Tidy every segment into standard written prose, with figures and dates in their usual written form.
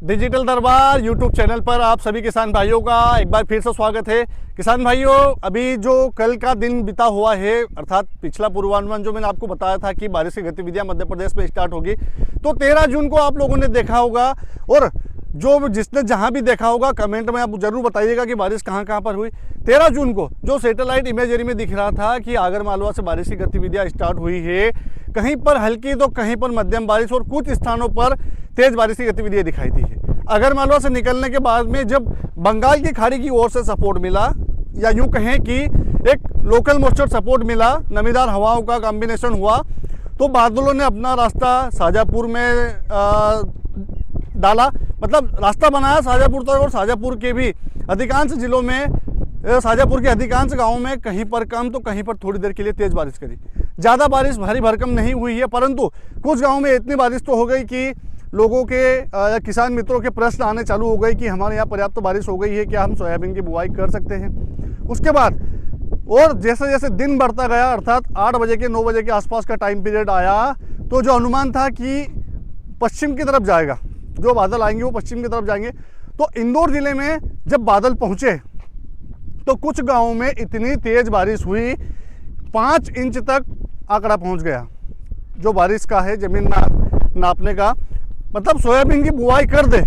Digital दरबार YouTube channel पर आप सभी किसान भाइयों का एक बार फिर से स्वागत है। किसान भाइयों, अभी जो कल का दिन बीता हुआ है, अर्थात पिछला पूर्वानुमान जो मैंने आपको बताया था कि बारिश की गतिविधियां मध्य प्रदेश में स्टार्ट होगी, तो 13 जून को आप लोगों ने देखा होगा। और जो जिसने जहां भी देखा होगा कमेंट में आप जरूर बताइएगा कि बारिश कहां पर हुई। 13 जून को जो सैटेलाइट इमेजरी में दिख रहा था कि आगर मालवा से बारिश की गतिविधियां स्टार्ट हुई है, कहीं पर हल्की तो कहीं पर मध्यम बारिश और कुछ स्थानों पर तेज बारिश की गतिविधियां दिखाई दी है। आगर मालवा से निकलने के बाद में जब बंगाल की खाड़ी की ओर से सपोर्ट मिला, या यूं कहें कि एक लोकल मॉइस्चर सपोर्ट मिला, नमीदार हवाओं का कॉम्बिनेशन हुआ, तो बादलों ने अपना रास्ता शाजापुर में डाला, मतलब रास्ता बनाया शाजापुर तक। और शाजापुर के भी अधिकांश जिलों में, शाजापुर के अधिकांश गांवों में कहीं पर कम तो कहीं पर थोड़ी देर के लिए तेज बारिश करी। ज़्यादा बारिश भारी भरकम नहीं हुई है, परंतु कुछ गाँवों में इतनी बारिश तो हो गई कि लोगों के किसान मित्रों के प्रश्न आने चालू हो गए कि हमारे यहाँ पर्याप्त बारिश हो गई है, क्या हम सोयाबीन की बुआई कर सकते हैं। उसके बाद और जैसे जैसे दिन बढ़ता गया, अर्थात 8 बजे के 9 बजे के आसपास का टाइम पीरियड आया, तो जो अनुमान था कि पश्चिम की तरफ जाएगा, जो बादल आएंगे वो पश्चिम की तरफ जाएंगे। तो इंदौर जिले में जब बादल पहुँचे तो कुछ गाँवों में इतनी तेज़ बारिश हुई, 5 इंच तक आंकड़ा पहुँच गया जो बारिश का है, ज़मीन नापने का, मतलब सोयाबीन की बुआई कर दे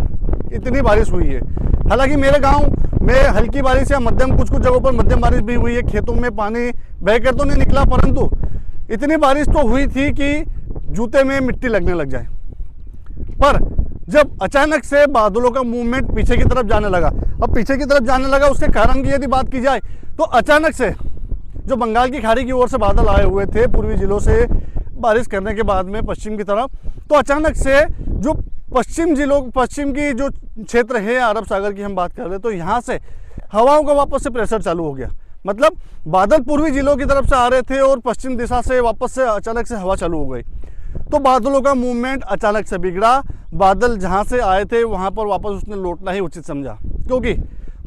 इतनी बारिश हुई है। हालांकि मेरे गांव में हल्की बारिश या मध्यम, कुछ जगहों पर मध्यम बारिश भी हुई है, खेतों में पानी बहकर तो नहीं निकला, परंतु इतनी बारिश तो हुई थी कि जूते में मिट्टी लगने लग जाए। पर जब अचानक से बादलों का मूवमेंट पीछे की तरफ जाने लगा, अब पीछे की तरफ जाने लगा उसके कारण की यदि बात की जाए तो अचानक से जो बंगाल की खाड़ी की ओर से बादल आए हुए थे पूर्वी जिलों से बारिश करने के बाद में पश्चिम की तरफ, तो अचानक से जो पश्चिम की जो क्षेत्र है अरब सागर की हम बात कर रहे हैं, तो यहाँ से हवाओं का वापस से प्रेशर चालू हो गया। मतलब बादल पूर्वी जिलों की तरफ से आ रहे थे और पश्चिम दिशा से वापस से अचानक से हवा चालू हो गई, तो बादलों का मूवमेंट अचानक से बिगड़ा। बादल जहाँ से आए थे वहाँ पर वापस उसने लौटना ही उचित समझा, क्योंकि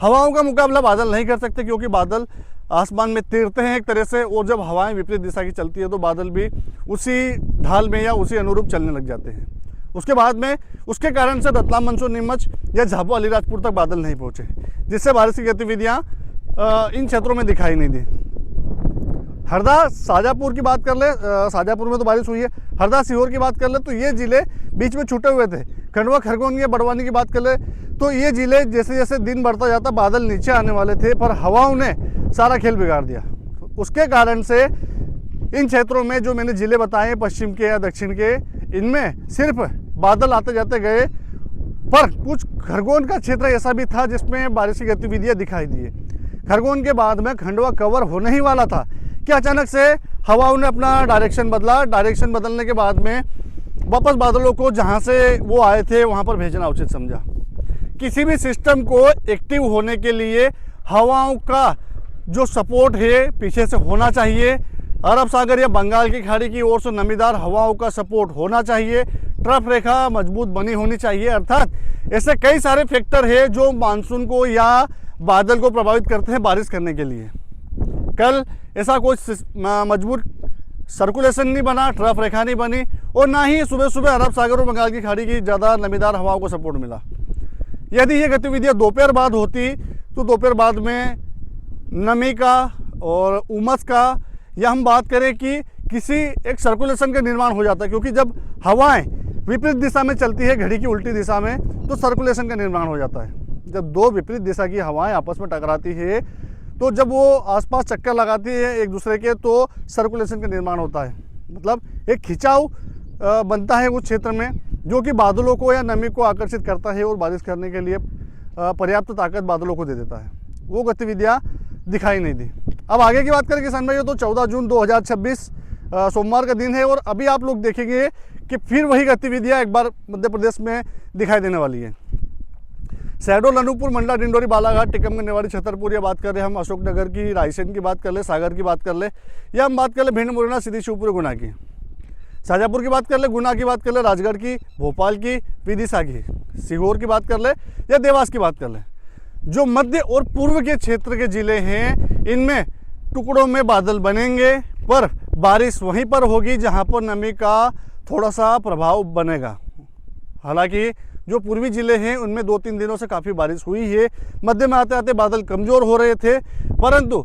हवाओं का मुकाबला बादल नहीं कर सकते, क्योंकि बादल आसमान में तैरते हैं एक तरह से, और जब हवाएं विपरीत दिशा की चलती है तो बादल भी उसी ढाल में या उसी अनुरूप चलने लग जाते हैं। उसके बाद में उसके कारण से रतलाम, मंदसौर, नीमच या झाबुआ, अलीराजपुर तक बादल नहीं पहुंचे, जिससे बारिश की गतिविधियां इन क्षेत्रों में दिखाई नहीं दी। हरदा, शाजापुर की बात कर ले, शाजापुर में तो बारिश हुई है। हरदा, सीहोर की बात कर ले तो ये जिले बीच में छूटे हुए थे। खंडवा, खरगोन या बड़वानी की बात कर ले तो ये जिले जैसे जैसे दिन बढ़ता जाता बादल नीचे आने वाले थे, पर हवाओं ने सारा खेल बिगाड़ दिया। उसके कारण से इन क्षेत्रों में जो मैंने जिले बताए पश्चिम के या दक्षिण के, इनमें सिर्फ बादल आते जाते गए, पर कुछ खरगोन का क्षेत्र ऐसा भी था जिसमें बारिश की गतिविधियां दिखाई दी। खरगोन के बाद में खंडवा कवर होने ही वाला था कि अचानक से हवाओं ने अपना डायरेक्शन बदला। डायरेक्शन बदलने के बाद में वापस बादलों को जहां से वो आए थे वहां पर भेजना उचित समझा। किसी भी सिस्टम को एक्टिव होने के लिए हवाओं का जो सपोर्ट है पीछे से होना चाहिए। अरब सागर या बंगाल की खाड़ी की ओर से नमीदार हवाओं का सपोर्ट होना चाहिए। ट्रफ रेखा मजबूत बनी होनी चाहिए। अर्थात ऐसे कई सारे फैक्टर है जो मानसून को या बादल को प्रभावित करते हैं बारिश करने के लिए। कल ऐसा कोई मजबूत सर्कुलेशन नहीं बना, ट्रफ रेखा नहीं बनी, और ना ही सुबह सुबह अरब सागर और बंगाल की खाड़ी की ज़्यादा नमीदार हवाओं को सपोर्ट मिला। यदि ये गतिविधियाँ दोपहर बाद होती तो दोपहर बाद में नमी का और उमस का, या हम बात करें कि किसी एक सर्कुलेशन का निर्माण हो जाता है, क्योंकि जब हवाएं विपरीत दिशा में चलती है, घड़ी की उल्टी दिशा में, तो सर्कुलेशन का निर्माण हो जाता है। जब दो विपरीत दिशा की हवाएं आपस में टकराती है, तो जब वो आसपास चक्कर लगाती है एक दूसरे के, तो सर्कुलेशन का निर्माण होता है। मतलब एक खिंचाव बनता है उस क्षेत्र में, जो कि बादलों को या नमी को आकर्षित करता है और बारिश करने के लिए पर्याप्त ताकत बादलों को दे देता है। वो गतिविधियाँ दिखाई नहीं दी। अब आगे की बात करें किसान भाइयों, तो 14 जून 2026 सोमवार का दिन है, और अभी आप लोग देखेंगे कि फिर वही गतिविधियां एक बार मध्य प्रदेश में दिखाई देने वाली है। शहडोल, अनूपपुर, मंडला, डिंडोरी, बालाघाट, टीकमगढ़, निवाड़ी, छतरपुर, या बात कर रहे हम अशोकनगर की, रायसेन की बात कर ले, सागर की बात कर ले, या हम बात कर ले भिंड, मुरैना, सीधी, शिवपुरी, गुना की, शाजापुर की बात कर ले, गुना की बात कर ले, राजगढ़ की, भोपाल की, विदिशा की, सीहोर की बात कर ले, या देवास की बात कर ले। जो मध्य और पूर्व के क्षेत्र के जिले हैं, इनमें टुकड़ों में बादल बनेंगे, पर बारिश वहीं पर होगी जहां पर नमी का थोड़ा सा प्रभाव बनेगा। हालांकि जो पूर्वी जिले हैं उनमें 2-3 दिनों से काफ़ी बारिश हुई है। मध्य में आते आते बादल कमज़ोर हो रहे थे, परंतु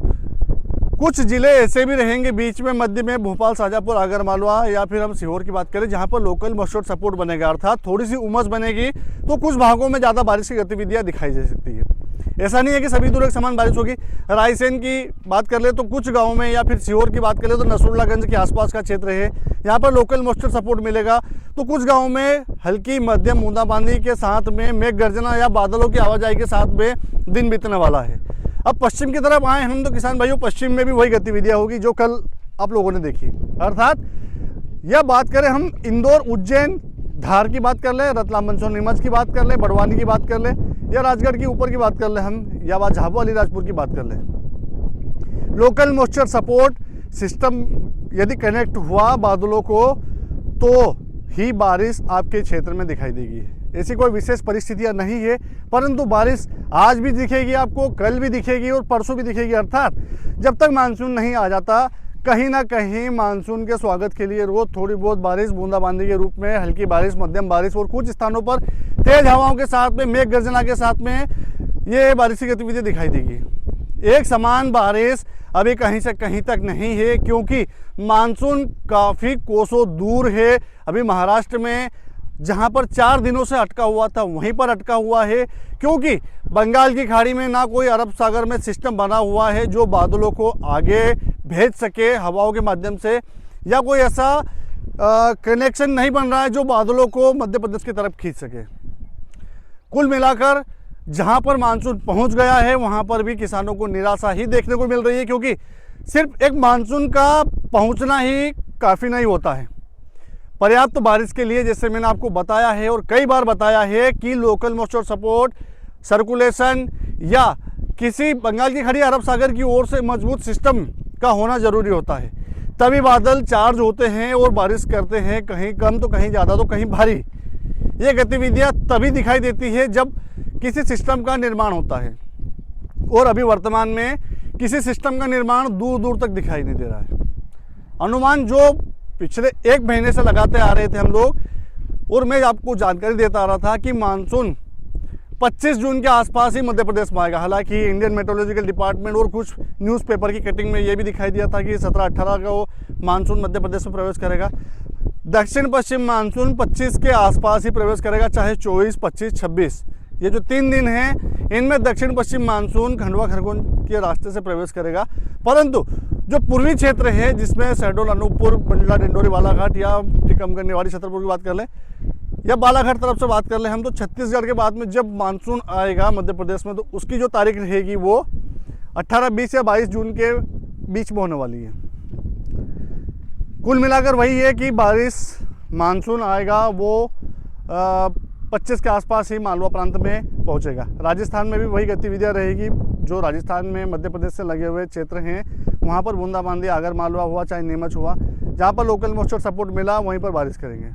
कुछ ज़िले ऐसे भी रहेंगे बीच में, मध्य में भोपाल, शाजापुर, आगरमालवा या फिर हम सीहोर की बात करें, जहां पर लोकल मॉइस्चर सपोर्ट बनेगा, अर्थात थोड़ी सी उमस बनेगी, तो कुछ भागों में ज़्यादा बारिश की गतिविधियां दिखाई दे सकती है। ऐसा नहीं है कि सभी दूर एक समान बारिश होगी। रायसेन की बात कर ले तो कुछ गाँव में, या फिर सीहोर की बात कर ले तो नसरुल्लागंज के आसपास का क्षेत्र है, यहाँ पर लोकल मॉइस्चर सपोर्ट मिलेगा, तो कुछ गाँव में हल्की मध्यम बूंदाबांदी के साथ में मेघ गर्जना या बादलों की आवाजाही के साथ में दिन बीतने वाला है। अब पश्चिम की तरफ आए हम तो किसान भाइयों, पश्चिम में भी वही गतिविधियां होगी जो कल आप लोगों ने देखी। अर्थात यह बात करें हम इंदौर, उज्जैन, धार की बात कर ले, रतलाम, मंदसौर, नीमच की बात कर ले, बड़वानी की बात कर ले, या राजगढ़ की ऊपर की बात कर ले हम, या झाबुआ अलीराजपुर की बात कर ले, लोकल मॉइस्चर सपोर्ट सिस्टम यदि कनेक्ट हुआ बादलों को तो ही बारिश आपके क्षेत्र में दिखाई देगी। ऐसी कोई विशेष परिस्थितियां नहीं है, परंतु बारिश आज भी दिखेगी आपको, कल भी दिखेगी और परसों भी दिखेगी। अर्थात जब तक मानसून नहीं आ जाता, कहीं ना कहीं मानसून के स्वागत के लिए रोज थोड़ी बहुत बारिश बूंदाबांदी के रूप में, हल्की बारिश, मध्यम बारिश और कुछ स्थानों पर तेज हवाओं के साथ में, मेघ गर्जना के साथ में ये बारिश की गतिविधि दिखाई देगी। एक समान बारिश अभी कहीं से कहीं तक नहीं है, क्योंकि मानसून काफ़ी कोसों दूर है। अभी महाराष्ट्र में जहां पर 4 दिनों से अटका हुआ था वहीं पर अटका हुआ है, क्योंकि बंगाल की खाड़ी में ना कोई अरब सागर में सिस्टम बना हुआ है जो बादलों को आगे भेज सके हवाओं के माध्यम से, या कोई ऐसा कनेक्शन नहीं बन रहा है जो बादलों को मध्य प्रदेश की तरफ खींच सके। कुल मिलाकर जहां पर मानसून पहुंच गया है वहां पर भी किसानों को निराशा ही देखने को मिल रही है, क्योंकि सिर्फ एक मानसून का पहुंचना ही काफ़ी नहीं होता है। पर्याप्त बारिश के लिए, जैसे मैंने आपको बताया है और कई बार बताया है, कि लोकल मॉइस्चर सपोर्ट, सर्कुलेशन या किसी बंगाल की खाड़ी, अरब सागर की ओर से मजबूत सिस्टम का होना जरूरी होता है, तभी बादल चार्ज होते हैं और बारिश करते हैं, कहीं कम तो कहीं ज़्यादा तो कहीं भारी। ये गतिविधियाँ तभी दिखाई देती है जब किसी सिस्टम का निर्माण होता है, और अभी वर्तमान में किसी सिस्टम का निर्माण दूर दूर तक दिखाई नहीं दे रहा है। अनुमान जो पिछले 1 महीने से लगाते आ रहे थे हम लोग, और मैं आपको जानकारी देता आ रहा था कि मानसून 25 जून के आसपास ही मध्य प्रदेश में आएगा। हालांकि इंडियन मेट्रोलॉजिकल डिपार्टमेंट और कुछ न्यूज़पेपर की कटिंग में ये भी दिखाई दिया था कि 17-18 को मानसून मध्य प्रदेश में प्रवेश करेगा। दक्षिण पश्चिम मानसून 25 के आसपास ही प्रवेश करेगा, चाहे 24, 25, 26, ये जो 3 दिन हैं इनमें दक्षिण पश्चिम मानसून खंडवा खरगोन के रास्ते से प्रवेश करेगा। परंतु जो पूर्वी क्षेत्र है, जिसमें शहडोल, अनूपपुर, मंडला, डिंडोरी, बालाघाट या टीकमगढ़, निवाड़ी, छतरपुर की बात कर लें, या बालाघाट तरफ से बात कर लें हम, तो छत्तीसगढ़ के बाद में जब मानसून आएगा मध्य प्रदेश में, तो उसकी जो तारीख रहेगी वो 18, 20 या 22 जून के बीच में होने वाली है। कुल मिलाकर वही है कि बारिश, मानसून आएगा वो 25 के आसपास ही मालवा प्रांत में पहुंचेगा। राजस्थान में भी वही गतिविधियां रहेगी, जो राजस्थान में मध्य प्रदेश से लगे हुए क्षेत्र हैं वहां पर बूंदाबांदी, आगर मालवा हुआ चाहे नीमच हुआ, जहां पर लोकल मॉइस्चर सपोर्ट मिला वहीं पर बारिश करेंगे।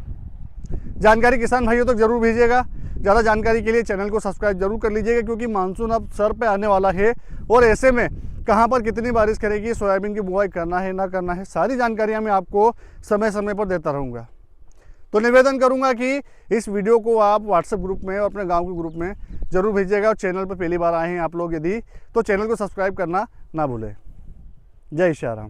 जानकारी किसान भाइयों तक जरूर भेजिएगा। ज़्यादा जानकारी के लिए चैनल को सब्सक्राइब जरूर कर लीजिएगा, क्योंकि मानसून अब सर पे आने वाला है, और ऐसे में कहाँ पर कितनी बारिश करेगी, सोयाबीन की बुआई करना है ना करना है, सारी जानकारियाँ मैं आपको समय समय पर देता रहूँगा। तो निवेदन करूंगा कि इस वीडियो को आप व्हाट्सएप ग्रुप में और अपने गांव के ग्रुप में जरूर भेजिएगा, और चैनल पर पहली बार आए हैं आप लोग यदि, तो चैनल को सब्सक्राइब करना ना भूलें। जय श्री राम।